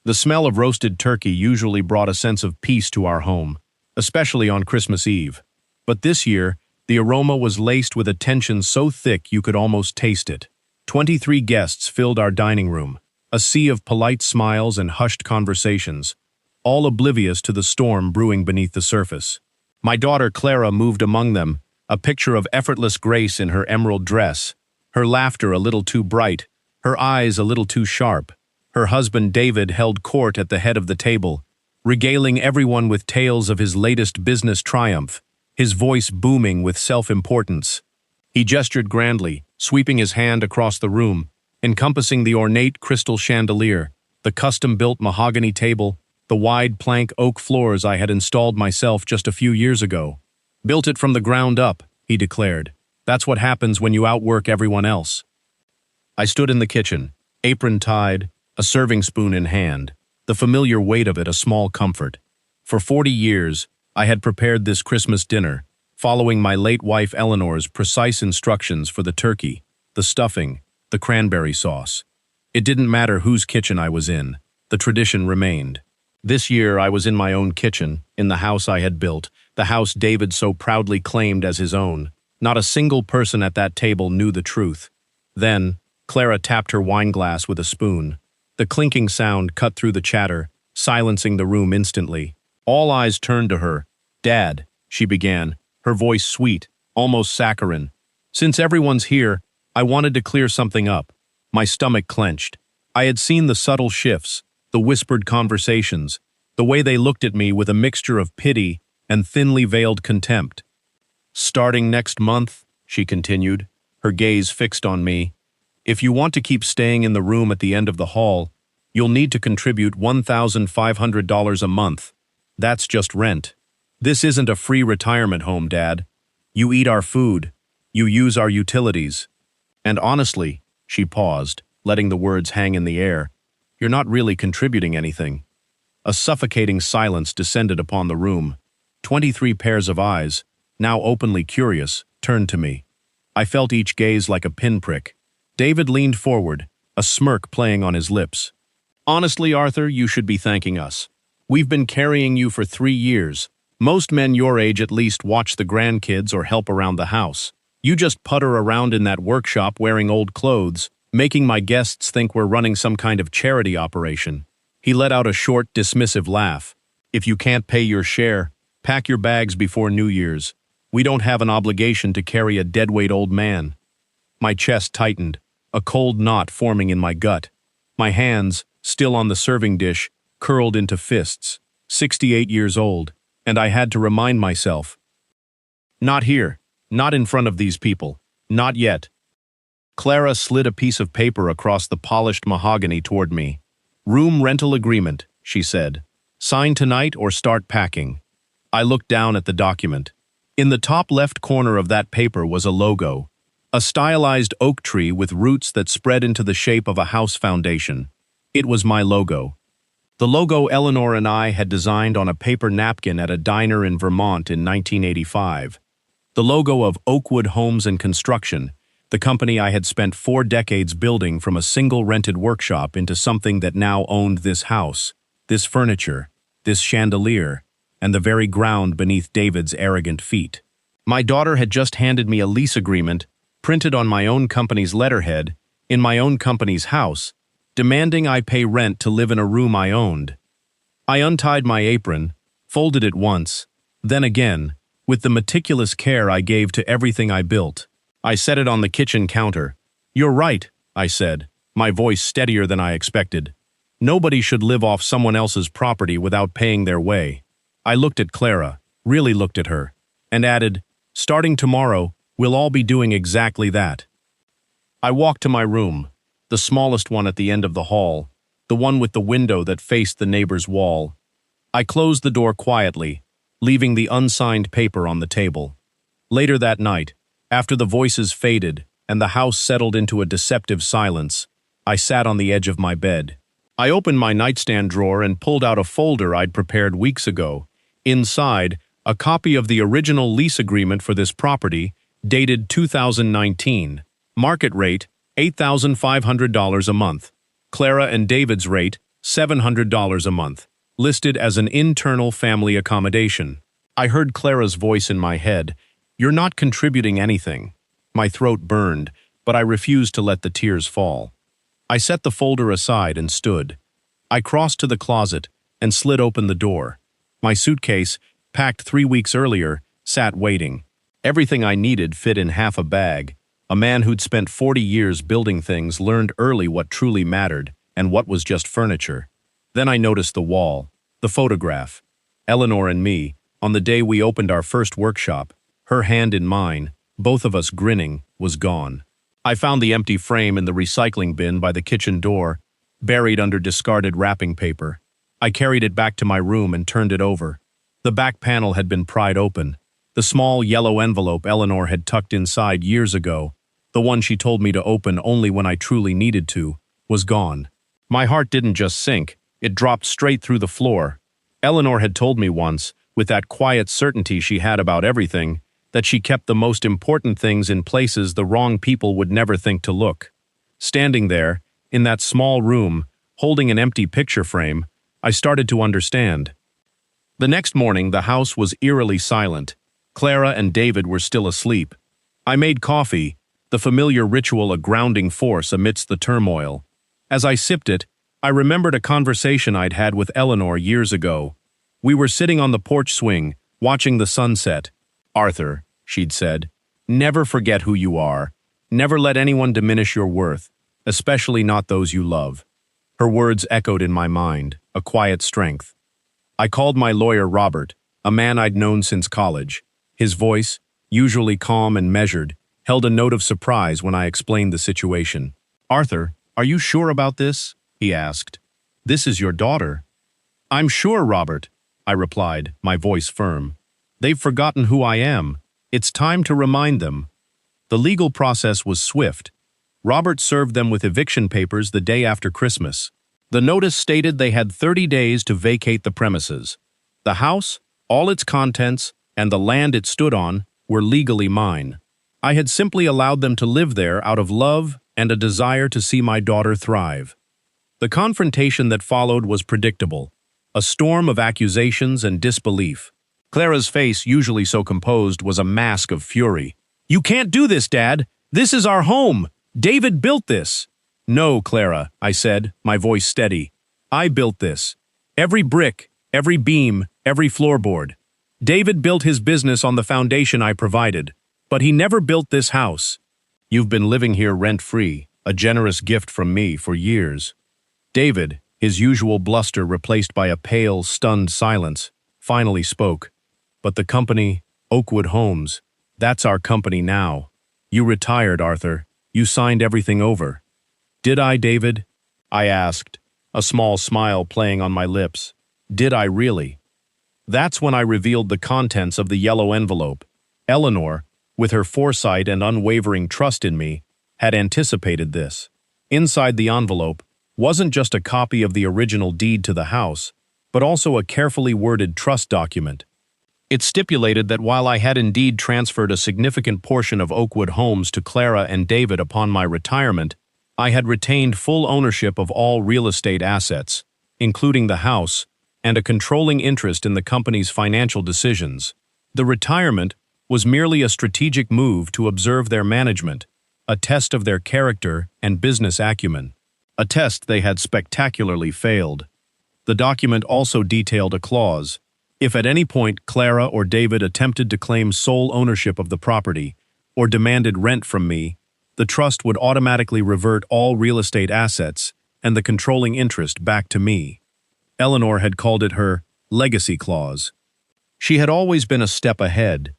The smell of roasted turkey usually brought a sense of peace to our home, especially on Christmas Eve. But this year, the aroma was laced with a tension so thick you could almost taste it. 23 guests filled our dining room, a sea of polite smiles and hushed conversations, all oblivious to the storm brewing beneath the surface. My daughter Clara moved among them, a picture of effortless grace in her emerald dress, her laughter a little too bright, her eyes a little too sharp. Her husband David held court at the head of the table, regaling everyone with tales of his latest business triumph, his voice booming with self-importance. He gestured grandly, sweeping his hand across the room, encompassing the ornate crystal chandelier, the custom-built mahogany table, the wide plank oak floors I had installed myself just a few years ago. "Built it from the ground up," he declared. "That's what happens when you outwork everyone else." I stood in the kitchen, apron tied, a serving spoon in hand, the familiar weight of it a small comfort. For 40 years, I had prepared this Christmas dinner, following my late wife Eleanor's precise instructions for the turkey, the stuffing, the cranberry sauce. It didn't matter whose kitchen I was in, the tradition remained. This year I was in my own kitchen, in the house I had built, the house David so proudly claimed as his own. Not a single person at that table knew the truth. Then, Clara tapped her wineglass with a spoon. The clinking sound cut through the chatter, silencing the room instantly. All eyes turned to her. "Dad," she began, her voice sweet, almost saccharine. "Since everyone's here, I wanted to clear something up." My stomach clenched. I had seen the subtle shifts, the whispered conversations, the way they looked at me with a mixture of pity and thinly veiled contempt. "Starting next month," she continued, her gaze fixed on me, "if you want to keep staying in the room at the end of the hall, you'll need to contribute $1,500 a month. That's just rent. This isn't a free retirement home, Dad. You eat our food. You use our utilities. And honestly," she paused, letting the words hang in the air, "you're not really contributing anything." A suffocating silence descended upon the room. 23 pairs of eyes, now openly curious, turned to me. I felt each gaze like a pinprick. David leaned forward, a smirk playing on his lips. "Honestly, Arthur, you should be thanking us. We've been carrying you for 3 years. Most men your age at least watch the grandkids or help around the house. You just putter around in that workshop wearing old clothes, making my guests think we're running some kind of charity operation." He let out a short, dismissive laugh. "If you can't pay your share, pack your bags before New Year's. We don't have an obligation to carry a deadweight old man." My chest tightened, a cold knot forming in my gut. My hands, still on the serving dish, curled into fists. 68 years old, and I had to remind myself. "Not here. Not in front of these people. Not yet." Clara slid a piece of paper across the polished mahogany toward me. "Room rental agreement," she said. "Sign tonight or start packing." I looked down at the document. In the top left corner of that paper was a logo, a stylized oak tree with roots that spread into the shape of a house foundation. It was my logo. The logo Eleanor and I had designed on a paper napkin at a diner in Vermont in 1985. The logo of Oakwood Homes and Construction, the company I had spent 4 decades building from a single rented workshop into something that now owned this house, this furniture, this chandelier, and the very ground beneath David's arrogant feet. My daughter had just handed me a lease agreement, printed on my own company's letterhead, in my own company's house, demanding I pay rent to live in a room I owned. I untied my apron, folded it once, then again, with the meticulous care I gave to everything I built. I set it on the kitchen counter. "You're right," I said, my voice steadier than I expected. "Nobody should live off someone else's property without paying their way." I looked at Clara, really looked at her, and added, "Starting tomorrow, we'll all be doing exactly that." I walked to my room, the smallest one at the end of the hall, the one with the window that faced the neighbor's wall. I closed the door quietly, leaving the unsigned paper on the table. Later that night, after the voices faded and the house settled into a deceptive silence, I sat on the edge of my bed. I opened my nightstand drawer and pulled out a folder I'd prepared weeks ago. Inside, a copy of the original lease agreement for this property, dated 2019. Market rate, $8,500 a month. Clara and David's rate, $700 a month, listed as an internal family accommodation. I heard Clara's voice in my head. "You're not contributing anything." My throat burned, but I refused to let the tears fall. I set the folder aside and stood. I crossed to the closet and slid open the door. My suitcase, packed 3 weeks earlier, sat waiting. Everything I needed fit in half a bag. A man who'd spent 40 years building things learned early what truly mattered and what was just furniture. Then I noticed the wall, the photograph. Eleanor and me, on the day we opened our first workshop, her hand in mine, both of us grinning, was gone. I found the empty frame in the recycling bin by the kitchen door, buried under discarded wrapping paper. I carried it back to my room and turned it over. The back panel had been pried open. The small yellow envelope Eleanor had tucked inside years ago, the one she told me to open only when I truly needed to, was gone. My heart didn't just sink, it dropped straight through the floor. Eleanor had told me once, with that quiet certainty she had about everything, that she kept the most important things in places the wrong people would never think to look. Standing there, in that small room, holding an empty picture frame, I started to understand. The next morning, the house was eerily silent. Clara and David were still asleep. I made coffee, the familiar ritual a grounding force amidst the turmoil. As I sipped it, I remembered a conversation I'd had with Eleanor years ago. We were sitting on the porch swing, watching the sunset. "Arthur," she'd said, "never forget who you are. Never let anyone diminish your worth, especially not those you love." Her words echoed in my mind, a quiet strength. I called my lawyer Robert, a man I'd known since college. His voice, usually calm and measured, held a note of surprise when I explained the situation. "Arthur, are you sure about this?" he asked. "This is your daughter." "I'm sure, Robert," I replied, my voice firm. "They've forgotten who I am. It's time to remind them." The legal process was swift. Robert served them with eviction papers the day after Christmas. The notice stated they had 30 days to vacate the premises. The house, all its contents, and the land it stood on were legally mine. I had simply allowed them to live there out of love and a desire to see my daughter thrive. The confrontation that followed was predictable, a storm of accusations and disbelief. Clara's face, usually so composed, was a mask of fury. "You can't do this, Dad! This is our home! David built this!" "No, Clara," I said, my voice steady. "I built this. Every brick, every beam, every floorboard. David built his business on the foundation I provided, but he never built this house. You've been living here rent-free, a generous gift from me for years." David, his usual bluster replaced by a pale, stunned silence, finally spoke. "But the company, Oakwood Homes, that's our company now. You retired, Arthur. You signed everything over." "Did I, David?" I asked, a small smile playing on my lips. "Did I really?" That's when I revealed the contents of the yellow envelope. Eleanor, with her foresight and unwavering trust in me, had anticipated this. Inside the envelope wasn't just a copy of the original deed to the house, but also a carefully worded trust document. It stipulated that while I had indeed transferred a significant portion of Oakwood Homes to Clara and David upon my retirement, I had retained full ownership of all real estate assets, including the house, and a controlling interest in the company's financial decisions. The retirement was merely a strategic move to observe their management, a test of their character and business acumen, a test they had spectacularly failed. The document also detailed a clause: if at any point Clara or David attempted to claim sole ownership of the property or demanded rent from me, the trust would automatically revert all real estate assets and the controlling interest back to me. Eleanor had called it her legacy clause. She had always been a step ahead.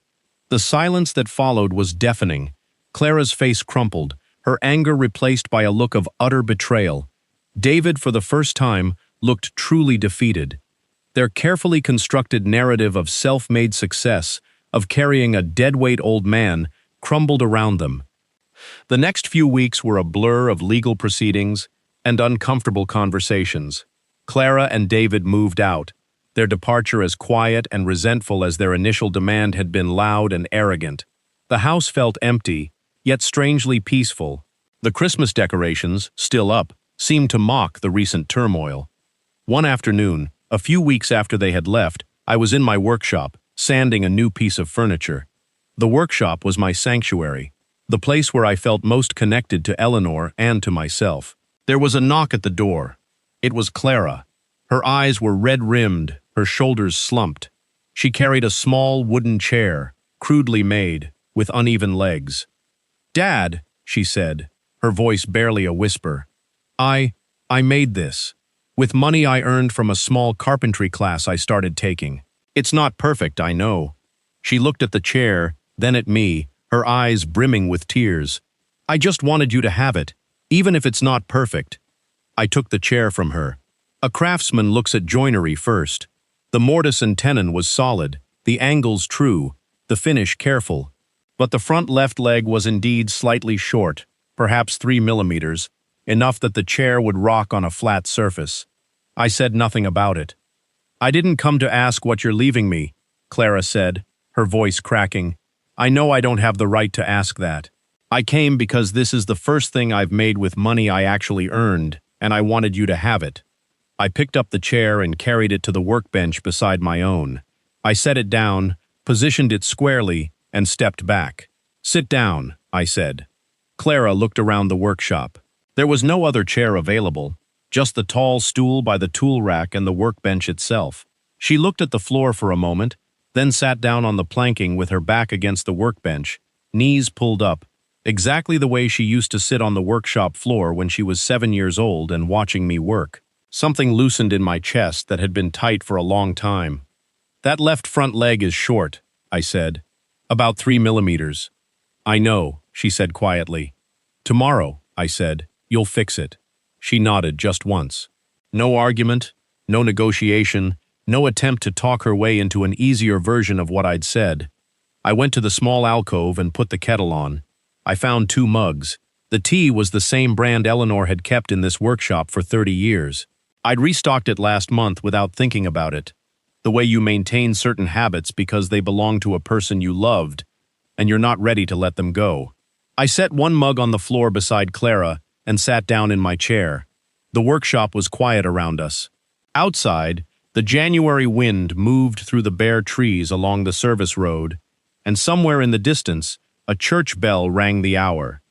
The silence that followed was deafening. Clara's face crumpled, her anger replaced by a look of utter betrayal. David, for the first time, looked truly defeated. Their carefully constructed narrative of self-made success, of carrying a deadweight old man, crumbled around them. The next few weeks were a blur of legal proceedings and uncomfortable conversations. Clara and David moved out, their departure as quiet and resentful as their initial demand had been loud and arrogant. The house felt empty, yet strangely peaceful. The Christmas decorations, still up, seemed to mock the recent turmoil. One afternoon, a few weeks after they had left, I was in my workshop, sanding a new piece of furniture. The workshop was my sanctuary, the place where I felt most connected to Eleanor and to myself. There was a knock at the door. It was Clara. Her eyes were red-rimmed, her shoulders slumped. She carried a small wooden chair, crudely made, with uneven legs. "Dad," she said, her voice barely a whisper. I made this. With money I earned from a small carpentry class I started taking. It's not perfect, I know." She looked at the chair, then at me, her eyes brimming with tears. "I just wanted you to have it, even if it's not perfect." I took the chair from her. A craftsman looks at joinery first. The mortise and tenon was solid, the angles true, the finish careful. But the front left leg was indeed slightly short, perhaps 3 millimeters, enough that the chair would rock on a flat surface. I said nothing about it. "I didn't come to ask what you're leaving me," Clara said, her voice cracking. "I know I don't have the right to ask that. I came because this is the first thing I've made with money I actually earned, and I wanted you to have it." I picked up the chair and carried it to the workbench beside my own. I set it down, positioned it squarely, and stepped back. "Sit down," I said. Clara looked around the workshop. There was no other chair available, just the tall stool by the tool rack and the workbench itself. She looked at the floor for a moment, then sat down on the planking with her back against the workbench, knees pulled up, exactly the way she used to sit on the workshop floor when she was 7 years old and watching me work. Something loosened in my chest that had been tight for a long time. "That left front leg is short," I said. "About 3 millimeters." "I know," she said quietly. "Tomorrow," I said, "you'll fix it." She nodded just once. No argument, no negotiation, no attempt to talk her way into an easier version of what I'd said. I went to the small alcove and put the kettle on. I found 2 mugs. The tea was the same brand Eleanor had kept in this workshop for 30 years. I'd restocked it last month without thinking about it. The way you maintain certain habits because they belong to a person you loved, and you're not ready to let them go. I set 1 mug on the floor beside Clara and sat down in my chair. The workshop was quiet around us. Outside, the January wind moved through the bare trees along the service road, and somewhere in the distance, a church bell rang the hour.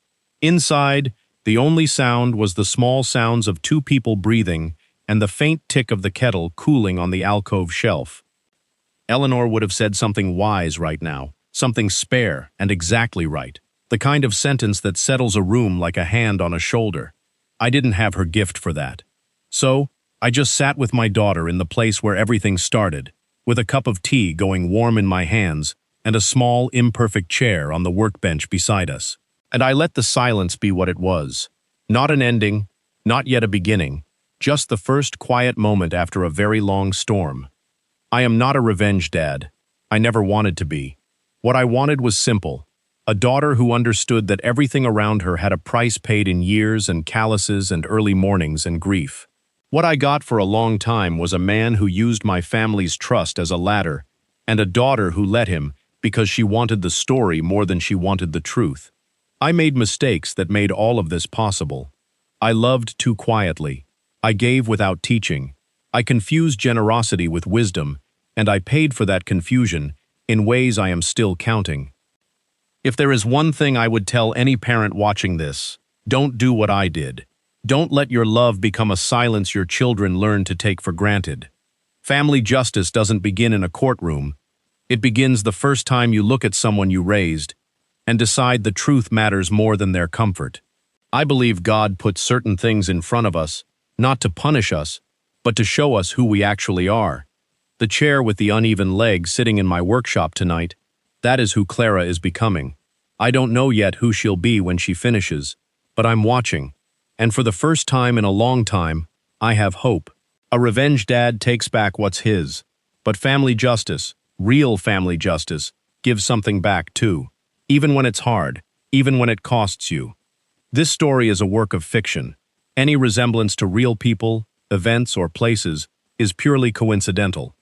Inside, the only sound was the small sounds of 2 people breathing and the faint tick of the kettle cooling on the alcove shelf. Eleanor would have said something wise right now, something spare and exactly right, the kind of sentence that settles a room like a hand on a shoulder. I didn't have her gift for that. So, I just sat with my daughter in the place where everything started, with a cup of tea going warm in my hands and a small, imperfect chair on the workbench beside us. And I let the silence be what it was. Not an ending, not yet a beginning, just the first quiet moment after a very long storm. I am not a revenge dad. I never wanted to be. What I wanted was simple. A daughter who understood that everything around her had a price paid in years and calluses and early mornings and grief. What I got for a long time was a man who used my family's trust as a ladder, and a daughter who let him because she wanted the story more than she wanted the truth. I made mistakes that made all of this possible. I loved too quietly. I gave without teaching. I confused generosity with wisdom, and I paid for that confusion in ways I am still counting. If there is one thing I would tell any parent watching this, don't do what I did. Don't let your love become a silence your children learn to take for granted. Family justice doesn't begin in a courtroom. It begins the first time you look at someone you raised and decide the truth matters more than their comfort. I believe God puts certain things in front of us, not to punish us, but to show us who we actually are. The chair with the uneven leg sitting in my workshop tonight, that is who Clara is becoming. I don't know yet who she'll be when she finishes, but I'm watching. And for the first time in a long time, I have hope. A revenge dad takes back what's his. But family justice, real family justice, gives something back too. Even when it's hard, even when it costs you. This story is a work of fiction. Any resemblance to real people, events, or places is purely coincidental.